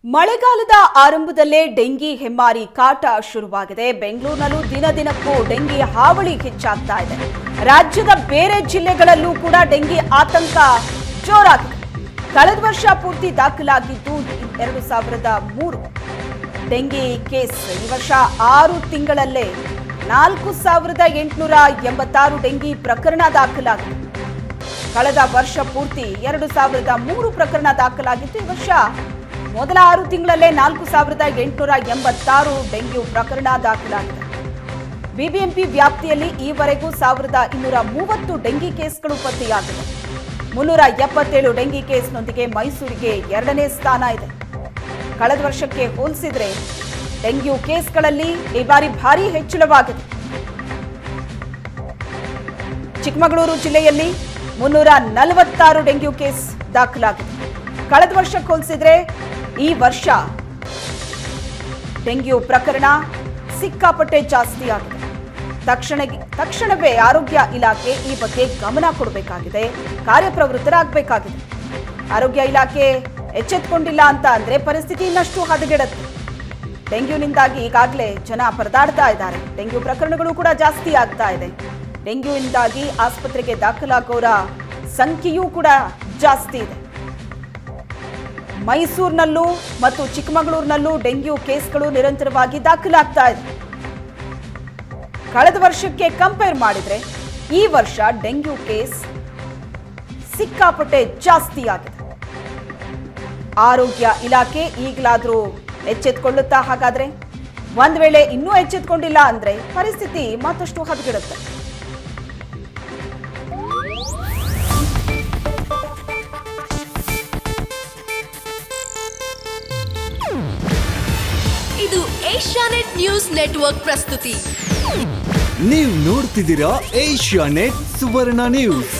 ಮಳೆಗಾಲದ ಆರಂಭದಲ್ಲೇ ಡೆಂಗಿ ಹೆಮ್ಮಾರಿ ಕಾಟ ಶುರುವಾಗಿದೆ. ಬೆಂಗಳೂರಿನಲ್ಲೂ ದಿನದಿನಕ್ಕೂ ಡೆಂಗಿ ಹಾವಳಿ ಹೆಚ್ಚಾಗ್ತಾ ಇದೆ. ರಾಜ್ಯದ ಬೇರೆ ಜಿಲ್ಲೆಗಳಲ್ಲೂ ಕೂಡ ಡೆಂಗಿ ಆತಂಕ ಜೋರಾಗಿದೆ. ಕಳೆದ ವರ್ಷ ಪೂರ್ತಿ ದಾಖಲಾಗಿದ್ದು 2003 ಡೆಂಗಿ ಕೇಸ್. ಈ ವರ್ಷ 6 ತಿಂಗಳಲ್ಲೇ 4886 ಡೆಂಗಿ ಪ್ರಕರಣ ದಾಖಲಾಗಿದೆ. ಕಳೆದ ವರ್ಷ ಪೂರ್ತಿ 2003 ಪ್ರಕರಣ ದಾಖಲಾಗಿತ್ತು. ಈ ವರ್ಷ ಮೊದಲ 6 ತಿಂಗಳಲ್ಲೇ 4886 ಡೆಂಗ್ಯೂ ಪ್ರಕರಣ ದಾಖಲಾಗಿದೆ. ಬಿಬಿಎಂಪಿ ವ್ಯಾಪ್ತಿಯಲ್ಲಿ ಈವರೆಗೂ 1230 ಡೆಂಗಿ ಕೇಸ್ಗಳು ಪತ್ತೆಯಾಗಿವೆ. 377 ಡೆಂಗಿ ಕೇಸ್ನೊಂದಿಗೆ ಮೈಸೂರಿಗೆ 2ನೇ ಸ್ಥಾನ ಇದೆ. ಕಳೆದ ವರ್ಷಕ್ಕೆ ಹೋಲಿಸಿದ್ರೆ ಡೆಂಗ್ಯೂ ಕೇಸ್ಗಳಲ್ಲಿ ಈ ಬಾರಿ ಭಾರೀ ಹೆಚ್ಚಳವಾಗಿದೆ. ಚಿಕ್ಕಮಗಳೂರು ಜಿಲ್ಲೆಯಲ್ಲಿ 346 ಡೆಂಗ್ಯೂ ಕೇಸ್ ದಾಖಲಾಗಿದೆ. ಕಳೆದ ವರ್ಷಕ್ಕೆ ಹೋಲಿಸಿದ್ರೆ ಈ ವರ್ಷ ಡೆಂಗ್ಯೂ ಪ್ರಕರಣ ಸಿಕ್ಕಾಪಟ್ಟೆ ಜಾಸ್ತಿ ಆಗಿದೆ. ತಕ್ಷಣವೇ ಆರೋಗ್ಯ ಇಲಾಖೆ ಈ ಬಗ್ಗೆ ಗಮನ ಕೊಡಬೇಕಾಗಿದೆ, ಕಾರ್ಯಪ್ರವೃತ್ತರಾಗಬೇಕಾಗಿದೆ. ಆರೋಗ್ಯ ಇಲಾಖೆ ಎಚ್ಚೆತ್ತುಕೊಂಡಿಲ್ಲ ಅಂತ ಅಂದ್ರೆ ಪರಿಸ್ಥಿತಿ ಇನ್ನಷ್ಟು ಹದಗೆಡುತ್ತೆ. ಡೆಂಗ್ಯೂನಿಂದಾಗಿ ಈಗಾಗಲೇ ಜನ ಪರದಾಡ್ತಾ ಇದ್ದಾರೆ. ಡೆಂಗ್ಯೂ ಪ್ರಕರಣಗಳು ಕೂಡ ಜಾಸ್ತಿ ಆಗ್ತಾ ಇದೆ. ಡೆಂಗ್ಯೂನಿಂದಾಗಿ ಆಸ್ಪತ್ರೆಗೆ ದಾಖಲಾಗೋರ ಸಂಖ್ಯೆಯೂ ಕೂಡ ಜಾಸ್ತಿ ಇದೆ. ಮೈಸೂರಿನಲ್ಲೂ ಮತ್ತು ಚಿಕ್ಕಮಗಳೂರಿನಲ್ಲೂ ಡೆಂಗ್ಯೂ ಕೇಸ್ಗಳು ನಿರಂತರವಾಗಿ ದಾಖಲಾಗ್ತಾ ಇದೆ. ಕಳೆದ ವರ್ಷಕ್ಕೆ ಕಂಪೇರ್ ಮಾಡಿದ್ರೆ ಈ ವರ್ಷ ಡೆಂಗ್ಯೂ ಕೇಸ್ ಸಿಕ್ಕಾಪಟ್ಟೆ ಜಾಸ್ತಿ ಆಗಿದೆ. ಆರೋಗ್ಯ ಇಲಾಖೆ ಈಗಲಾದರೂ ಎಚ್ಚೆತ್ತುಕೊಳ್ಳುತ್ತಾ? ಹಾಗಾದ್ರೆ ಒಂದ್ ವೇಳೆ ಇನ್ನೂ ಎಚ್ಚೆತ್ತುಕೊಂಡಿಲ್ಲ ಅಂದ್ರೆ ಪರಿಸ್ಥಿತಿ ಮತ್ತಷ್ಟು ಹದಗೆಡುತ್ತೆ. ಇದು ಏಷ್ಯಾನೆಟ್ ನ್ಯೂಸ್ ನೆಟ್ವರ್ಕ್ ಪ್ರಸ್ತುತಿ. ನೀವು ನೋಡ್ತಿದ್ದೀರಾ ಏಷ್ಯಾನೆಟ್ ಸುವರ್ಣ ನ್ಯೂಸ್.